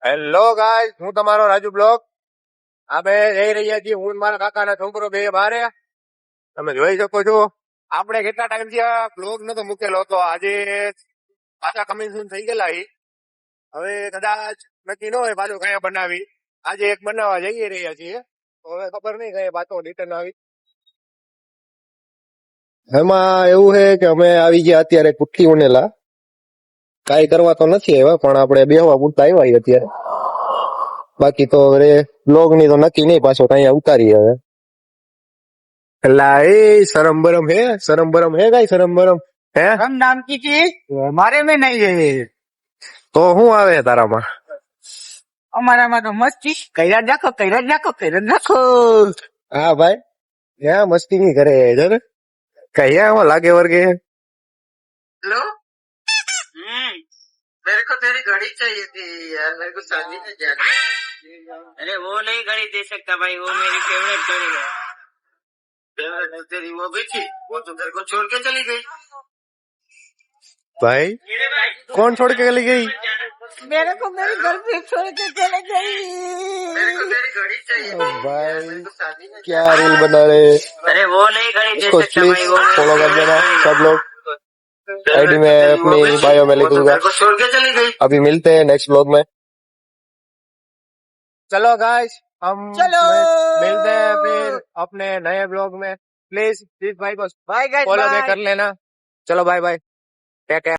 Hello guys, હું તમારો Raju blog. આપણે જઈ રહ્યા છીએ, હું મારા કાકાના છોકરો બે બારે. તમે જોઈ શકો છો. આપણે કેટલા ટાઈમ થી આ બ્લોગ નતો મૂકેલો હતો. આજે પાછા કમિંગ સૂન થઈ ગયેલા. હવે કદાચ નક્કી ન હોય પાછું કયા બનાવી. આજે એક બનાવવા જઈ રહ્યા છીએ. હવે ખબર નહીં કઈ પાછો રિટર્ન આવી. એમાં એવું છે કે અમે આવી ગયા અત્યારે કુઠ્ઠી ઉનેલા. કાંઈ કરવા તો નથી આવ્યા, પણ આપણે બેહવા પૂરતા આવ્યા અત્યારે. બાકી તો હવે બ્લોગ ની તો નક્કી નહીં, પાછો અહીંયા ઉતારી હવે. એટલે એ શરમ બરમ હે, શરમ બરમ હે, કઈ શરમ બરમ હે? हम नाम की चीज हमारे में नहीं है। તો શું આવે તારામાં? हमारा में तो मस्ती कैरा देखो कैरा देखो कैरा देखो। હા ભાઈ, ત્યાં મસ્તી નહીં કરે જો ને. કઈ આમાં લાગે વર્ગે. हेलो मेरे को तेरी घड़ी चाहिए थी यार, मेरे को शादी में जाना। अरे वो नहीं घड़ी दे सकता भाई, वो मेरी फेवरेट घड़ी है। फेवरेट तेरी वो भी थी, वो तो तेरे को छोड़ के चली गई। ભાઈ કોણ છોડ કે ચલી ગઈ? मेरे को मेरी गर्लफ्रेंड छोड़ के चले गई। मेरे को तेरी घड़ी चाहिए थी भाई मेरे को शादी में क्या रील बना रहे? अरे वो नहीं घड़ी दे इसको सकता भाई, प्लीज वो फॉलो कर देना सब लोग. आईडी में अपनी बायो में लिख दूंगा. को छोड़ के चली गई। अभी मिलते हैं नेक्स्ट ब्लॉग में. चलो गाइस, हम चलो। मिलते हैं फिर अपने नए ब्लॉग में. प्लीज भाई को बाय गाइस, फॉलो भी कर लेना. चलो बाय बाय, टेक केयर.